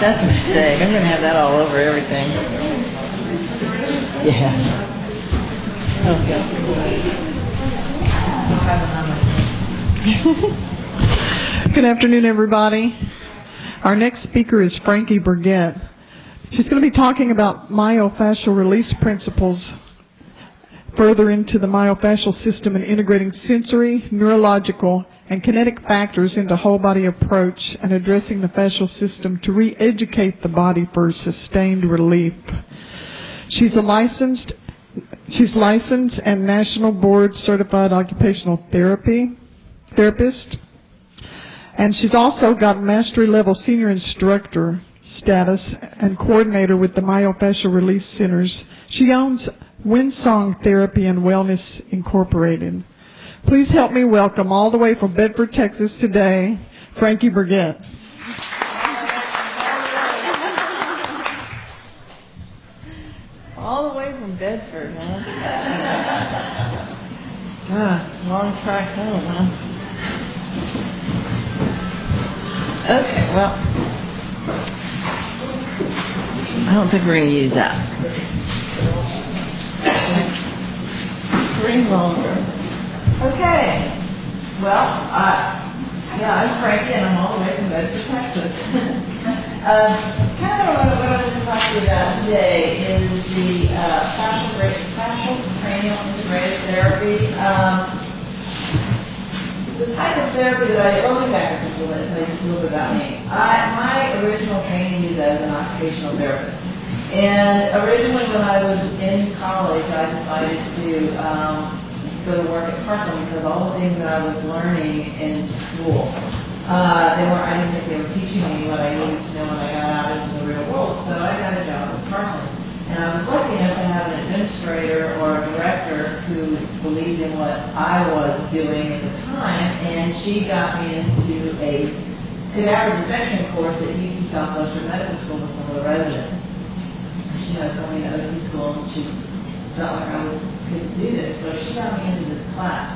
That's a mistake. I'm going to have that all over everything. Yeah. Okay. Good afternoon, everybody. Our next speaker is Frankie Burget. She's going to be talking about myofascial release principles, further into the myofascial system and integrating sensory, neurological, and kinetic factors into whole-body approach and addressing the fascial system to re-educate the body for sustained relief. She's licensed and national board certified occupational therapist, and she's also got mastery level senior instructor status and coordinator with the Myofascial Release Centers. She owns Windsong Therapy and Wellness Incorporated. Please help me welcome all the way from Bedford, Texas today, Frankie Burget. All the way from Bedford, huh? Long track home, huh? Okay, well, I don't think we're going to use that. Three longer. Okay. Well, I'm Frankie, and I'm all the way from Bedford, Texas. Kind of what I want to talk to you about today is the fascial cranial integrated therapy. The type of therapy that I do, I'll be back to this a little bit, tell you just a little bit about me. My original training is as an occupational therapist. And originally when I was in college, I decided to go to work at Parkland because all the things that I was learning in school, I didn't think they were teaching me what I needed to know when I got out into the real world. So I got a job at Parkland. And I was lucky enough to have an administrator or a director who believed in what I was doing at the time, and she got me into a cadaver dissection course at UT Southwestern Medical School with some of the residents. She was going to OT school, and she felt like I could do this, so she got me into this class.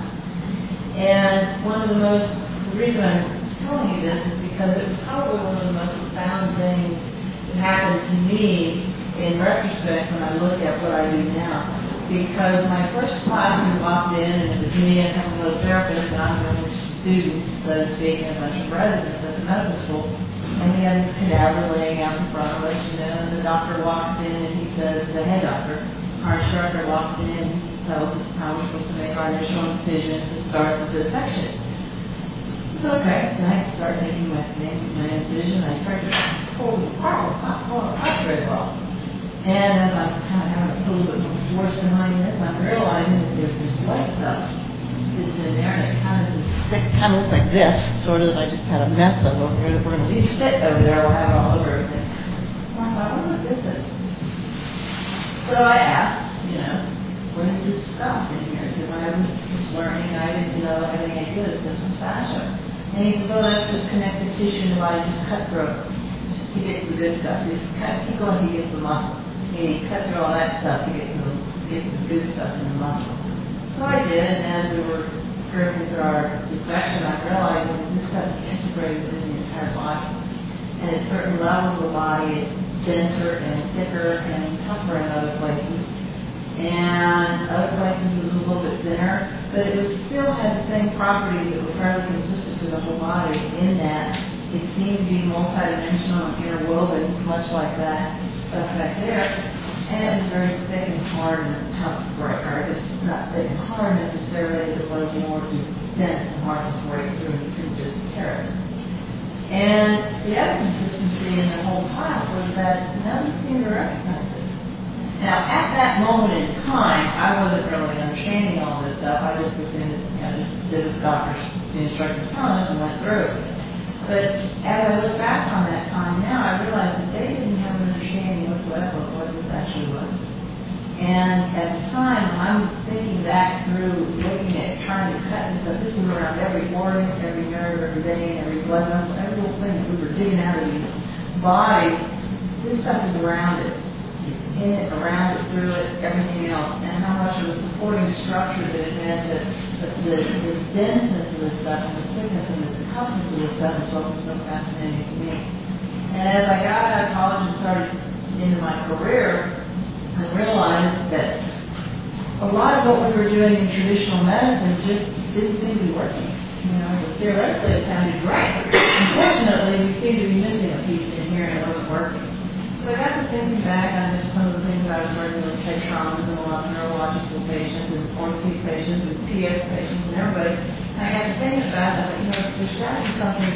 And the reason I'm telling you this is because it was probably one of the most profound things that happened to me in retrospect when I look at what I do now. Because my first class, we walked in, and it was me and a couple of therapists, and I'm the only students, so to speak, and a bunch of residents at the medical school. And we had this cadaver laying out in front of us, and the doctor walks in, and he says, the head doctor, our instructor walks in, and tells us how we're supposed to make our initial incision to start the dissection. Okay, so I start making my incision, I start to pull the part, not pulling apart very well. And as I'm kind of having a little bit more force behind this, I'm realizing that there's this white stuff that's in there, and it kind of looks like this, sort of, that I just had a mess of over here that we're going to leave sit over there, we'll have it all over everything. Well, I wonder what this is. So I asked, what is this stuff in here? Because I was just learning, I didn't know, have any idea that this was fascia. And he said, well, that's just connective tissue, and I just cut through it. Just to get the good stuff. Just keep going to get the muscle. He cut through all that stuff to get the good stuff in the muscle. So I did, and as we were going through our dissection, I realized that this stuff is integrated within the entire body. And at certain levels of the body, it's denser and thicker and tougher in other places. And other places it was a little bit thinner, but it still had the same properties that were fairly consistent for the whole body in that it seemed to be multidimensional and interwoven, much like that stuff back there. And it was very thick and hard and tough to break, or just not thick and hard necessarily, it was more just dense and hard to break through and you couldn't just tear it. And the other consistency in the whole class was that none of us seemed to recognize it. Now, at that moment in time, I wasn't really understanding all this stuff. I just assumed that, just did as the instructor's telling us and went through. But as I look back on that time now, I realized that they didn't have an understanding whatsoever of what this actually was. And at the time, when I'm thinking back through looking at trying to cut this stuff, this was around every organ, every nerve, every vein, every blood vessel, every little thing that we were digging out of these bodies. This stuff is around it. in it, around it, through it, everything else, and how much of a supporting structure that it had to the denseness of this stuff and the thickness and the toughness of this stuff is what was so fascinating to me. And as I got out of college and started into my career, I realized that a lot of what we were doing in traditional medicine just didn't seem to be working. You know, theoretically it sounded great. Unfortunately, we seem to be missing a piece in here and it wasn't working. So I got to thinking back on just some of the things I was working with head traumas and a lot of neurological patients and orthopedic patients and PS patients and everybody. And I got to thinking about it. I thought, you know, there's got to be something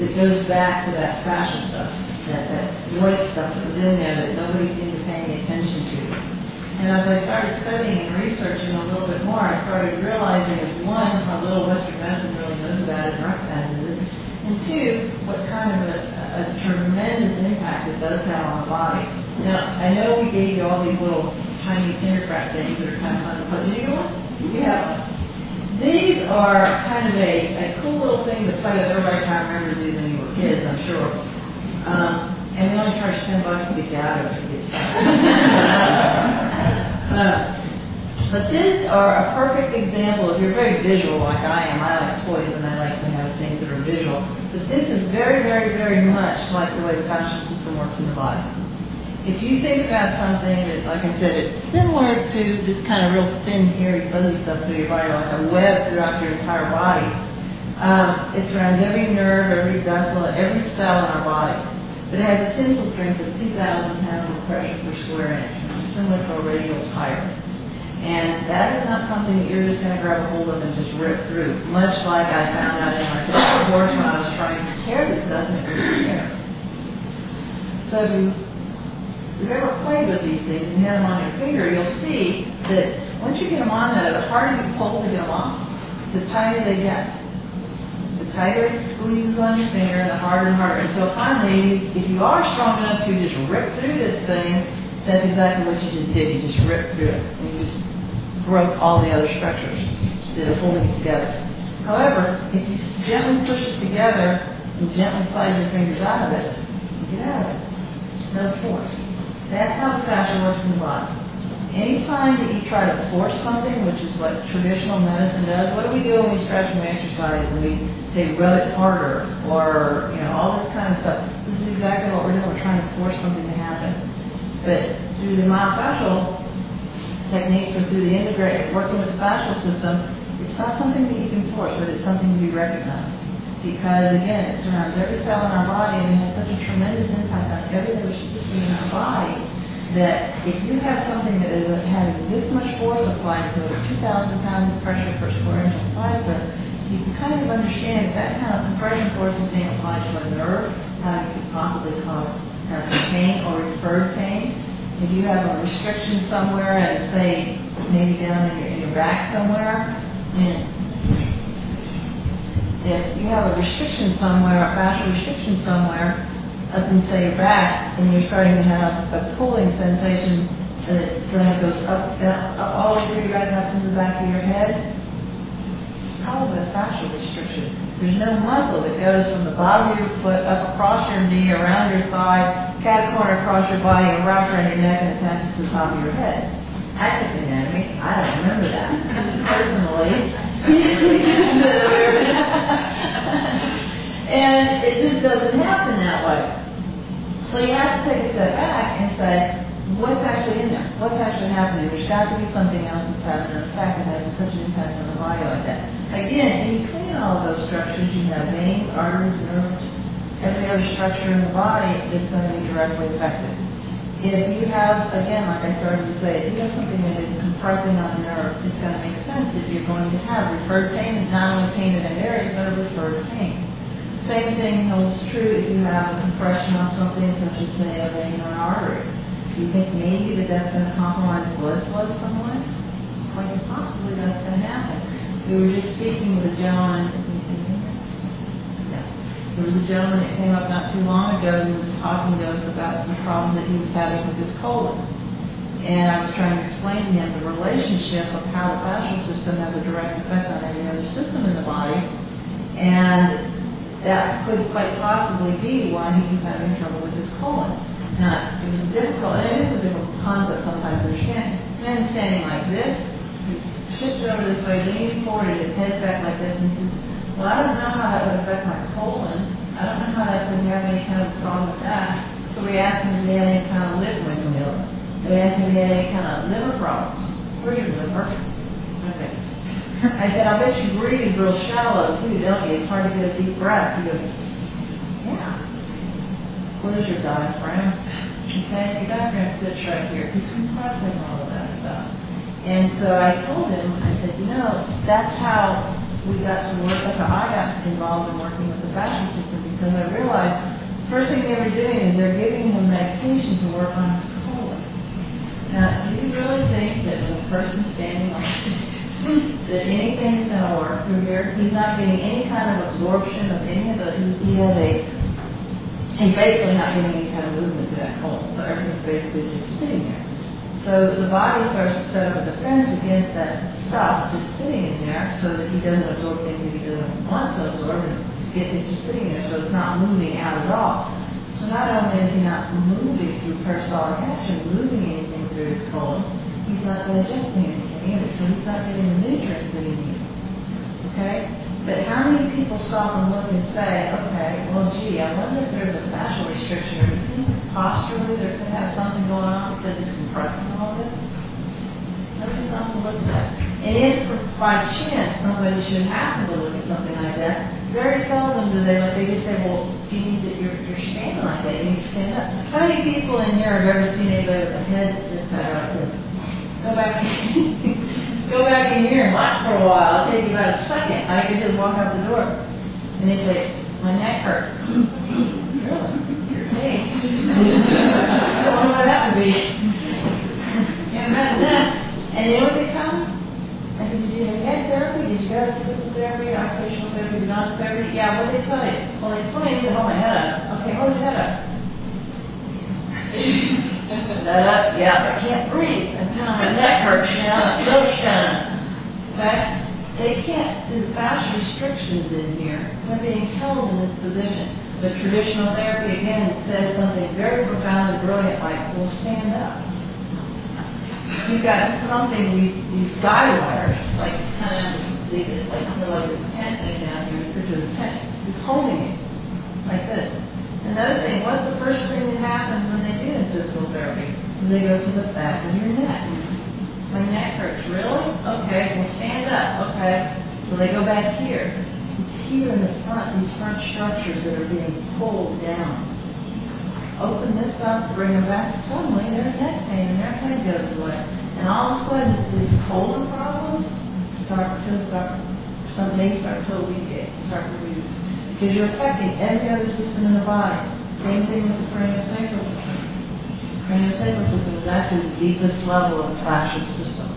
that goes back to that fascial stuff, that void stuff that was in there that nobody seemed to pay any attention to. And as I started studying and researching a little bit more, I started realizing that one, how little Western medicine really knows about it and recognizes it, and two, what kind of a tremendous impact it does have on the body. Now, I know we gave you all these little tiny Cindercraft things that are kind of fun to put. Did you get one? Yeah. These are kind of a cool little thing to play with. Everybody kind of remembers these when you were kids, I'm sure. And we only charge $10 to get you out of it to get started. But these are a perfect example. If you're very visual like I am, I like toys and I like to have things that are visual. But this is very, very, very much like the way the fascial system works in the body. If you think about something that, like I said, it's similar to this kind of real thin, hairy, fuzzy stuff through your body, like a web throughout your entire body. It surrounds every nerve, every vessel, every cell in our body. But it has a tensile strength of 2,000 pounds of pressure per square inch, similar to a radial tire. And that is not something that you're just going to grab a hold of and just rip through, much like I found out in my course when I was trying to tear this stuff and it was tear. So if you've ever played with these things and you have them on your finger, you'll see that once you get them on there, the harder you pull to get them off, the tighter they get. The tighter it squeezes on your finger, the harder and harder. Until finally, if you are strong enough to just rip through this thing, that's exactly what you just did. You just ripped through it. And you just broke all the other structures that are holding it together. However, if you gently push it together and gently slide your fingers out of it, you get out of it. No force. That's how the fascia works in the body. Anytime that you try to force something, which is what traditional medicine does, what do we do when we stretch and we exercise and we say rub it harder or all this kind of stuff? This is exactly what we're doing. We're trying to force something to happen. But through the myofascial techniques or through the working with the fascial system, it's not something that you can force, but it's something to be recognized. Because again, it surrounds every cell in our body and it has such a tremendous impact on every other system in our body that if you have something that is having this much force applied to it, 2,000 pounds of pressure per square inch applied to it, you can kind of understand that kind of compression force is being applied to a nerve, how it could possibly cause some pain or referred pain. If you have a restriction somewhere, and say maybe down in your back somewhere, and if you have a restriction somewhere, a fascial restriction somewhere, up in say your back, and you're starting to have a pulling sensation that goes up, down, up all the way through right up to the back of your head, it's probably a fascial restriction. There's no muscle that goes from the bottom of your foot up across your knee, around your thigh, cat corner across your body, and wraps around your neck and attaches to the top of your head. I took anatomy. I don't remember that personally. And it just doesn't happen that way. So you have to take a step back and say, what's actually in there? What's actually happening? There's got to be something else that's having an effect and having such an impact on the body like that. Again, in between all of those structures, you have veins, arteries, nerves, every other structure in the body that's going to be directly affected. If you have, again, like I started to say, if you have something that is compressing on a nerve, it's going to make sense that you're going to have referred pain. It's not only pain in that area, but a referred pain. Same thing holds true if you have a compression on something such as, say, a vein or an artery. Do you think maybe that's going to compromise blood flow somewhere? Quite possibly that's going to happen. We were just speaking with a gentleman. There was a gentleman that came up not too long ago who was talking to us about some problems that he was having with his colon. And I was trying to explain to him the relationship of how the fascial system has a direct effect on every other system in the body. And that could quite possibly be why he was having trouble with his colon. Now, it was difficult, and it is a difficult concept sometimes to understand. Man standing like this, he shifts over this way, leaning forward, and his head's back like this, and he says, well, I don't know how that would affect my colon. I don't know how that would have any kind of problem with that. So we asked him if he had any kind of liver meal. We asked him if he had any kind of liver problems. Where's your liver? Okay. I said, I bet you breathe real shallow too, don't you? It's hard to get a deep breath. He goes, yeah. What is your diaphragm? Okay, your diaphragm sits right here. He's compressing all of that stuff. And so I told him, I said, you know, that's how we got to work, that's how I got involved in working with the fascial system, because I realized first thing they were doing is they're giving him medication to work on his colon. Now, do you really think that when a person's standing like this, that anything's going to work through here? He's not getting any kind of absorption of any of the, he's basically not getting any kind of movement to that colon, so everything's basically just sitting there. So the body starts to set up a defense against that stuff just sitting in there so that he doesn't absorb things that he doesn't want to absorb, and it's just sitting there so it's not moving out at all. So not only is he not moving through peristaltic action, moving anything through his colon, he's not digesting anything either, so he's not getting the nutrients that he needs. Okay? But how many people stop and look and say, okay, well, gee, I wonder if there's a fascial restriction or anything posturally there could have something going on because it's compressing all this? Nobody stops to look at that. And if by chance somebody should happen to look at something like that, very seldom do they look. They just say, well, you need to, you're standing like that. You need to stand up. How many people in here have ever seen anybody with a head this high like this? Go back in here and watch for a while. It'll take you about a second. I can just walk out the door. And they say, my neck hurts. Really? You're saying. I don't know what that would be. Can't imagine that. And you know what they tell me? I said, did you have head therapy? Did you go to physical therapy, occupational therapy, non therapy? Yeah, what did they tell you? Well, they told me to hold my head up. Okay, hold your head up. That up, yeah, I can't breathe. I'm telling my neck hurts now. I'm really okay? They can't, there's fascial restrictions in here. They're being held in this position. But traditional therapy, again, says something very profound and brilliant, like, well, stand up. You've got something, these guy wires, like kind of, like this tent thing down here, picture this tent, it's holding it, like this. Another thing, what's the first thing that happens when they do in physical therapy? They go to the back of your neck. My neck hurts, really? Okay, well stand up, okay. So they go back here. It's here in the front, these front structures that are being pulled down. Open this up, bring them back, suddenly their neck pain and their head goes away. And all of a sudden, these colon problems start to alleviate, start to reduce. Because you're affecting every other system in the body. Same thing with the craniosacral system. Craniosacral system is actually the deepest level of the fascial system.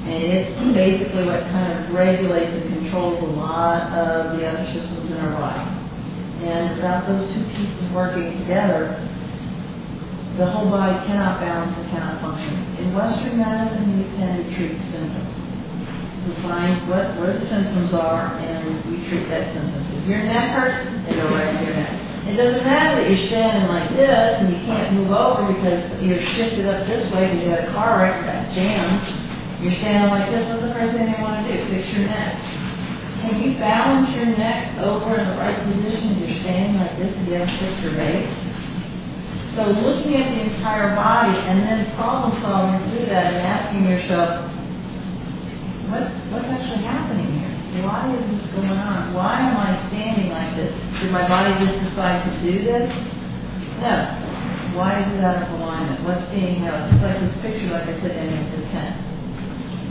And it's basically what kind of regulates and controls a lot of the other systems in our body. And without those two pieces working together, the whole body cannot balance and cannot function. In Western medicine, we tend to treat symptoms. We find where the symptoms are, and we treat that symptom. If your neck hurts, they go right to your neck. It doesn't matter that you're standing like this and you can't move over because you're shifted up this way because you had a car wreck that jammed. You're standing like this. What's the first thing they want to do? Fix your neck. Can you balance your neck over in the right position if you're standing like this and you haven't fixed your base? So looking at the entire body and then problem solving through that and asking yourself, what's actually happening here? Why is this going on? Why am I standing like this? Did my body just decide to do this? No. Why is it out of alignment? What's being held? It's like this picture, like I said, in the tent.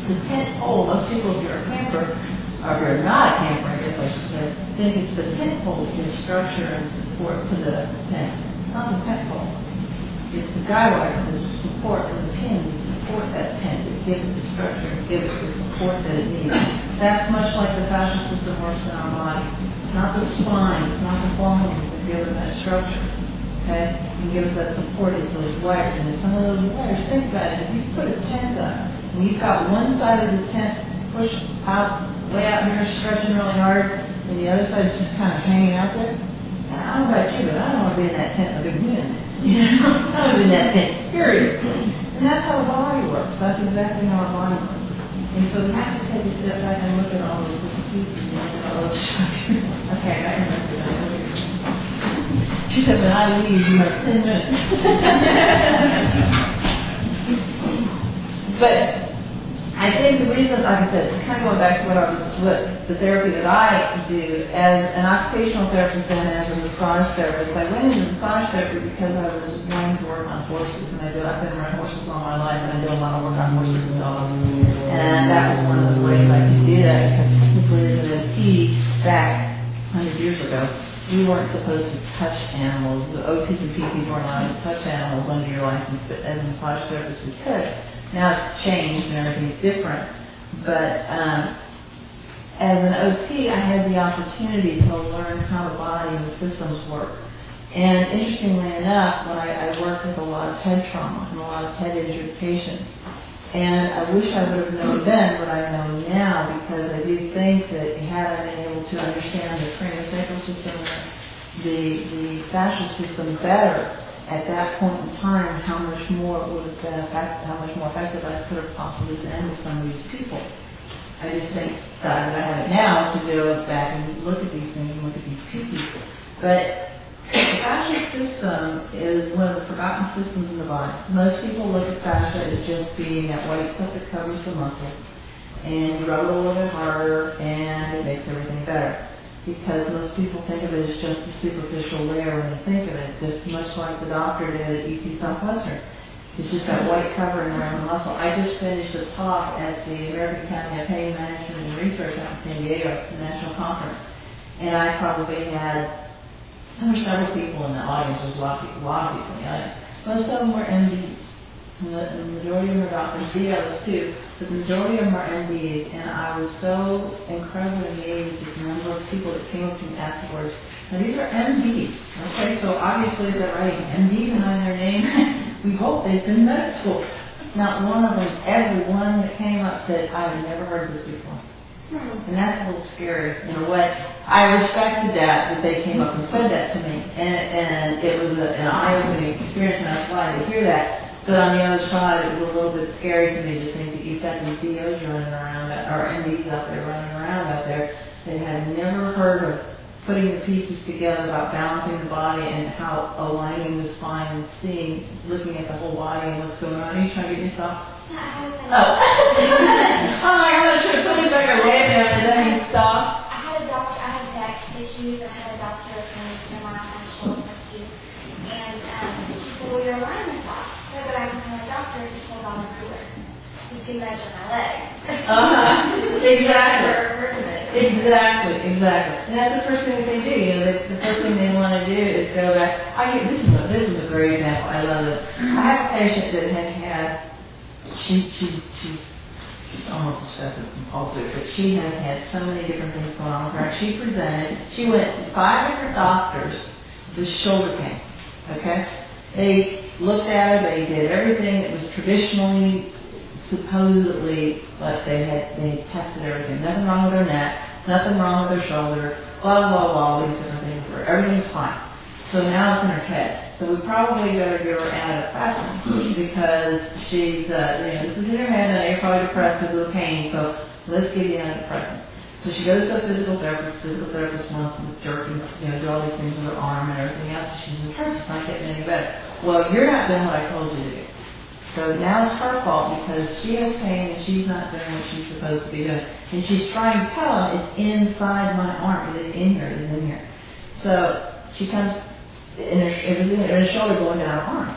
The tent pole, most people, if you're a camper, or if you're not a camper, I guess I should say, think it's the tent pole that gives structure and support to the tent. It's not the tent pole. It's the guy wire, the support and the pins that support that tent, that give it the structure, give it the support that it needs. That's much like the fascial system works in our body. It's not the spine, it's not the bones that give us that structure. Okay? And give us that support, it's those wires. And some of those wires, think about it, if you put a tent up, and you've got one side of the tent pushed out, way out here, stretching really hard, and the other side is just kind of hanging out there. Now, I don't know about you, but I don't want to be in that tent in a big wind. Kind of in that thing, period. And that's how the body works. That's exactly how our body works. And so we have to take a step back and look at all those different pieces and look at all those structures. Okay, I remember that. She said, when I leave, you have 10 minutes. But I think the reason, like I said, kind of going back to what the therapy that I do as an occupational therapist and as a massage therapist, I went into massage therapy because I was wanting to work on horses, and I've been around horses all my life, and I do a lot of work on horses and dogs. And that was one of the ways I could do that, because technically as an OT back 100 years ago, we weren't supposed to touch animals. The OTs and PTs weren't allowed to touch animals under your license, but as a massage therapist we could. Now it's changed and everything's different, but as an OT, I had the opportunity to learn how the body and the systems work. And interestingly enough, when I worked with a lot of head trauma and a lot of head injured patients, and I wish I would have known then what I know now, because I do think that had I been able to understand the craniosacral system, the fascial system better, at that point in time, how much more it would have been effective, how much more effective I could have possibly been with some of these people. I just think that I have it now to go back and look at these things and look at these pieces. But the fascial system is one of the forgotten systems in the body. Most people look at fascia as just being that white stuff that covers the muscle, and you rub it a little bit harder, and it makes everything better. Because most people think of it as just a superficial layer when they think of it, just much like the doctor did at UT Southwestern. It's just that white covering around the muscle. I just finished a talk at the American Academy of Pain Management and Research out in San Diego, the national conference, and I probably had, there were several people in the audience, there was a lot of people in the audience. Most of them were MDs. The majority of them are doctors, DOs too, but the majority of them are MDs, and I was so incredibly amazed at the number of people that came up to me afterwards. Now these are MDs, okay, so obviously they're writing MD behind their name. We hope they've been in medical school. Not one of them, every one that came up said, I've never heard this before. And that's a little scary in a way. I respected that they came up and said that to me, and it was an eye-opening experience, and I was glad to hear that. But on the other side, it was a little bit scary to me to think that you've got these DOs running around, or MDs out there running around out there that had never heard of putting the pieces together about balancing the body and how aligning the spine and seeing, looking at the whole body and what's going on. Are you trying to get yourself? Oh. Oh my God, I should have put it back away there. Does that mean stop? I had back issues, and I had a doctor that came to my shoulder too. And she said, well, your alignment's off. But I can tell my doctor to hold on to it. He can measure my legs. Exactly. And that's the first thing that they do. You know, the first thing they want to do is go back. This is a great example. I love it. I have a patient that had she's almost obsessive compulsive, but she has had so many different things going on with her. She went to 5 different doctors with shoulder pain. Okay? They looked at her, they did everything that was traditionally, supposedly, like they tested everything. Nothing wrong with her neck, nothing wrong with her shoulder, blah, blah, blah, all these different things for her. Everything's fine. So now it's in her head. So we probably better give her antidepressants because she's, this is in her head, and you're probably depressed because of the pain, so let's give you antidepressants. So she goes to a physical therapist. Physical therapist wants to jerk and do all these things with her arm and everything else. She's depressed. It's not getting any better. Well, you're not doing what I told you to do. So now it's her fault because she has pain and she's not doing what she's supposed to be doing. And she's trying to tell him it's inside my arm. It is in here. It is in here. So she comes, it was in her shoulder going down her arm.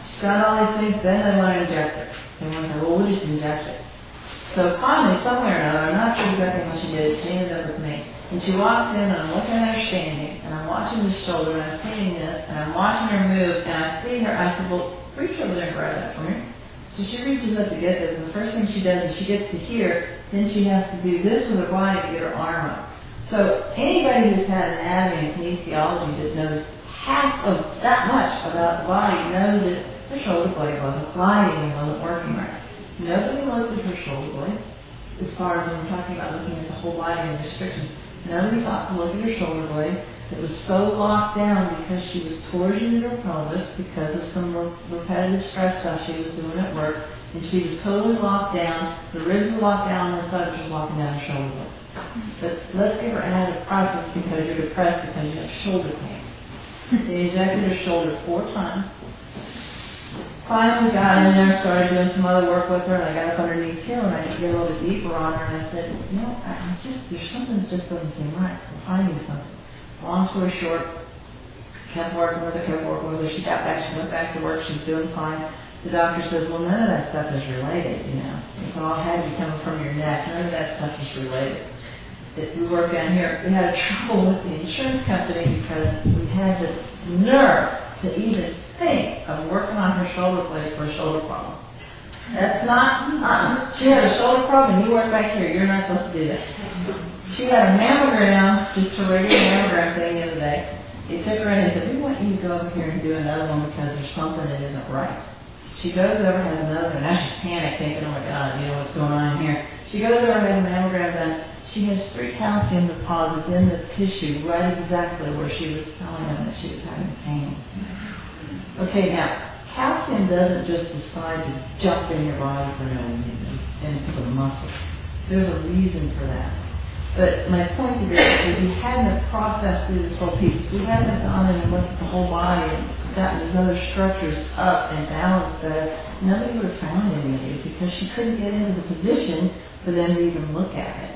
She's got all these things. Then they want to inject her. They want to say, well, we'll just inject it. So finally, somewhere or another, I'm not sure exactly what she did, she ended up with me. And she walks in, and I'm looking at her standing, and I'm watching the shoulder, and I'm seeing this, and I'm watching her move, and I see her, I said, well, reach over there and grab that for me. So she reaches up to get this, and the first thing she does is she gets to here, then she has to do this with her body to get her arm up. So anybody who's had anatomy and kinesiology that knows half of that much about the body knows that her shoulder blade wasn't gliding and wasn't working right. Nobody looked at her shoulder blade, as far as when we're talking about looking at the whole body and restrictions. Nobody thought to look at her shoulder blade. It was so locked down because she was torsioned in her pelvis because of some repetitive stress stuff she was doing at work, and she was totally locked down. The ribs were locked down, and the side was locking down her shoulder blade. But let's give her additive process because you're depressed because you have shoulder pain. They injected her shoulder 4 times. Finally got in there, started doing some other work with her, and I got up underneath here and I could get a little bit deeper on her, and I said, there's something that just doesn't seem right. I'm finding something. Long story short, kept working with her. She got back, she went back to work, she's doing fine. The doctor says, well, none of that stuff is related, It's all heavy coming from your neck. None of that stuff is related. We work down here. We had trouble with the insurance company because we had the nerve to even think of working on her shoulder blade for a shoulder problem. That's not, she had a shoulder problem and you work back here. You're not supposed to do that. She had a mammogram, just a regular mammogram thing the other day. They took her in and said, we want you to go over here and do another one because there's something that isn't right. She goes over and has another one. Now she's panicked thinking, oh my God, what's going on here. She goes over and has a mammogram done. She has 3 calcium deposits in the tissue right exactly where she was telling them that she was having pain. Okay, now, calcium doesn't just decide to jump in your body for no reason into the muscle. There's a reason for that. But my point is that we hadn't processed through this whole piece. We hadn't gone in and looked at the whole body and gotten these other structures up and balanced better. Nobody would have found any of these because she couldn't get into the position for them to even look at it.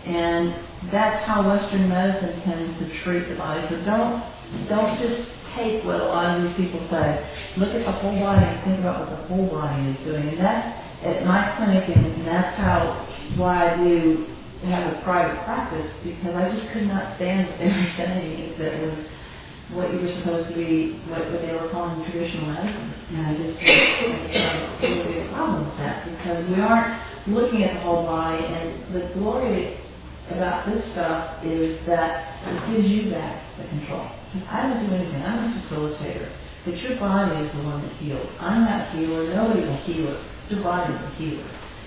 And that's how Western medicine tends to treat the body. So don't just take what a lot of these people say. Look at the whole body and think about what the whole body is doing. And that's at my clinic, and that's why I do have a private practice, because I just could not stand what they were saying that was what you were supposed to be, what they were calling traditional medicine. And I just really a problem with that, because we aren't looking at the whole body. And the glory about this stuff is that it gives you back the control. I don't do anything. I'm a facilitator. But your body is the one that heals. I'm not a healer. Nobody will heal it. Your body is the healer.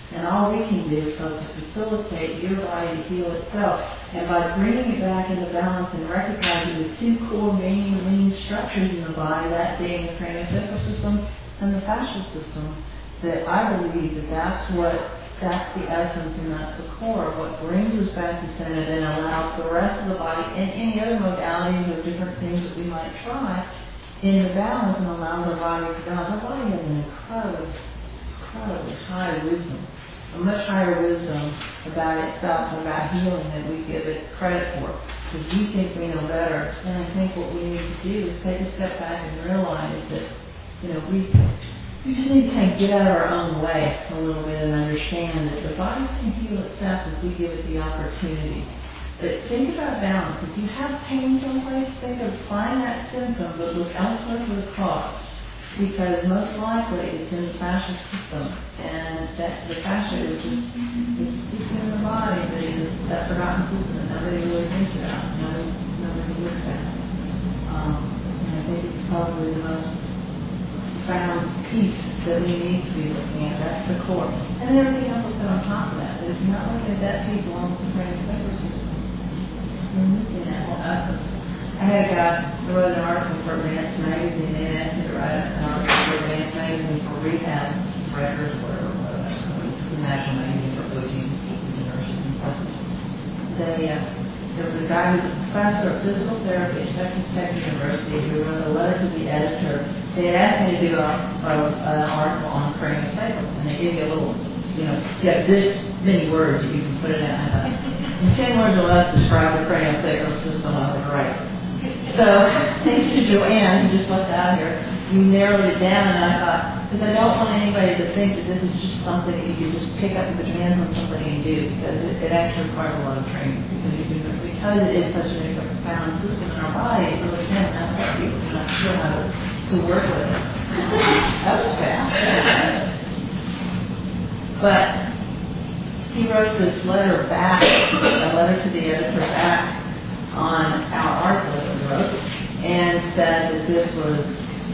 And all we can do is help to facilitate your body to heal itself. And by bringing it back into balance and recognizing the 2 core main structures in the body, that being the craniosacral system and the fascial system, that I believe that's the essence and that's the core of what brings us back to center and allows the rest of the body and any other modalities or different things that we might try into balance and allows our body to balance. Our body has an incredibly high wisdom, a much higher wisdom about itself and about healing than we give it credit for. Because we think we know better, and I think what we need to do is take a step back and realize that, we just need to kind of get out of our own way a little bit and understand that the body can heal itself if we give it the opportunity. But think about balance. If you have pain someplace, think of find that symptom, but look elsewhere for the cause. Because most likely it's in the fascial system, and that the fascia is just it's a system in the body that is that forgotten system that nobody really thinks about, nobody looks at. And I think it's probably the most found piece that we need to be looking at. That's the core. And then everything else will sit on top of that. But if you're not looking at that piece along with the craniosacral system, you're missing that whole essence. I had a guy who wrote an article for Advanced Magazine. They asked me to write an article for Advanced Magazine for rehab writers or whatever. It's the National Magazine for OTs and nurses and stuff. There was a guy who's a professor of physical therapy at Texas Tech University who wrote a letter to the editor. They had asked me to do an article on craniosacral, and they gave you a little, you have this many words that you can put it in. In 10 words or less, describe the craniosacral system. I was right. So, thanks to Joanne, who just left out here, we narrowed it down, and I thought, because I don't want anybody to think that this is just something that you can just pick up with your hands on somebody and do, because it actually requires a lot of training. Because it is such a profound system in our body, it really can help people to not sure how to work with it. That was fast. But he wrote this letter back, a letter to the editor back on our article that we wrote, and said that this was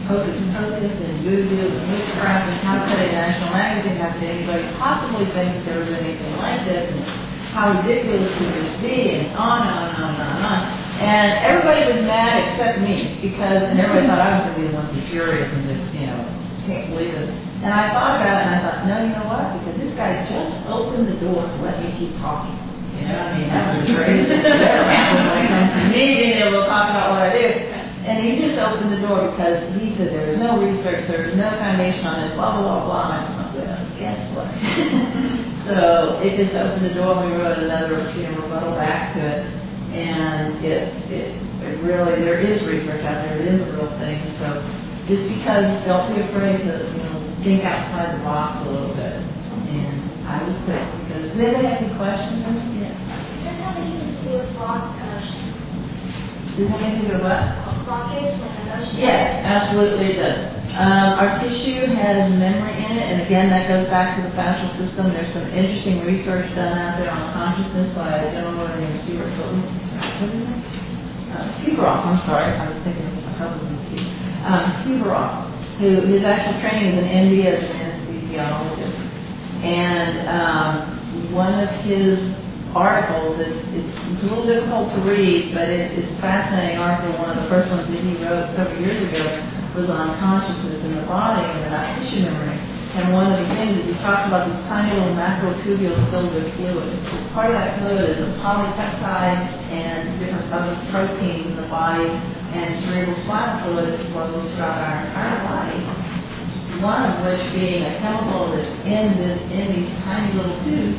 hocus pocus and voodoo and witchcraft, and how could a national magazine, how could anybody possibly think that there was anything like this, and how ridiculous could this be, and on and on and on and on. And everybody was mad except me, and everybody thought I was going to be the one to be furious and just, can't believe it. And I thought about it, and I thought, no, you know what? Because this guy just opened the door to let me keep talking. That was the greatest thing ever happened when it comes to me being able to talk about what I do. And he just opened the door because he said there was no research, there was no foundation on this, blah, blah, blah, blah. And I thought, well, guess what? So it just opened the door, and we wrote another rebuttal back to it. And it really, there is research out there, it is a real thing. So just because, don't be afraid to, think outside the box a little bit. And I would quit, because do they have any questions? Does it have anything to do with blocked emotions? Does it have anything to do with what? Blockage with emotions? Yes, absolutely it does. Our tissue has memory in it, and again, that goes back to the fascial system. There's some interesting research done out there on consciousness by a gentleman named Stuart Kuberoff, I'm sorry, I was thinking of a couple of these. Kuberoff, who his actual training is in India as an anesthesiologist. And one of his articles, it's a little difficult to read, but it's a fascinating article. One of the first ones that he wrote several years ago was on consciousness in the body and about tissue memory. And one of the things is he talked about these tiny little macrotubules filled with fluid. Part of that fluid is the polypeptides and different other proteins in the body, and cerebral spinal fluid that flows throughout our entire body. One of which being a chemical that's in these tiny little tubes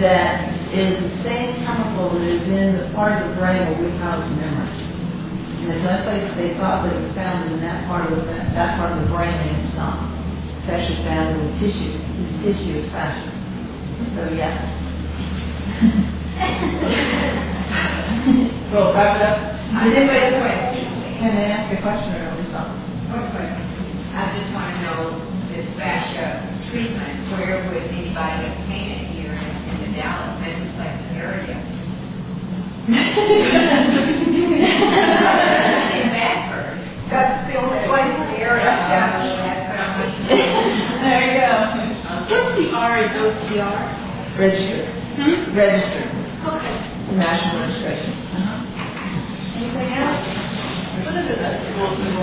that is the same chemical that is in the part of the brain where we house memory. And there's no place they thought that it was found in that part of the brain, and it's not. It's actually found in the tissue. This tissue is fascial. So yes. Well, wrap it up. Can I ask a question or something? One question. I just want to know this fascia treatment, where would anybody obtain it here in the Dallas Metroplex area? In Bedford. That's the only place in the area. There you go. What's the RHOTR? Registered. Registered. Okay. National registration. Anything else? What are the schools in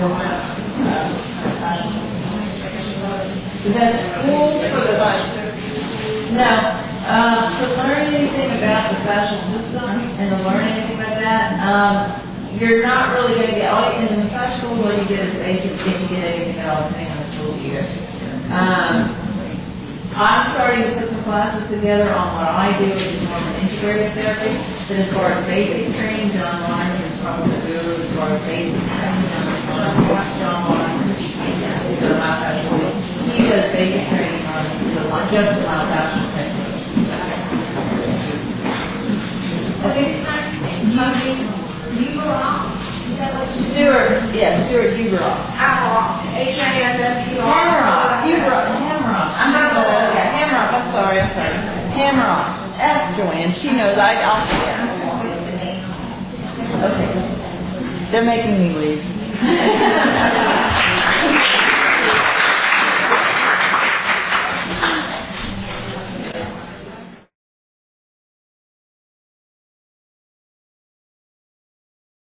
Is that schools for the No. To learn anything about the fascial system and to learn anything about that, you're not really going to get all in the massage school. What you get is basic. You can't get anything else depending on the school you go to. I'm starting to put some classes together on what I do, which is more of an integrative therapy. But as far as basic training, John Warren is probably the guru as far as basic training. John Warren, he does basic training on just the myofascial technique. I think Stuart Huberoff. Hammeroff. I'm sorry. Hammeroff. Ask Joanne. She knows. I'll see her. Okay. They're making me leave.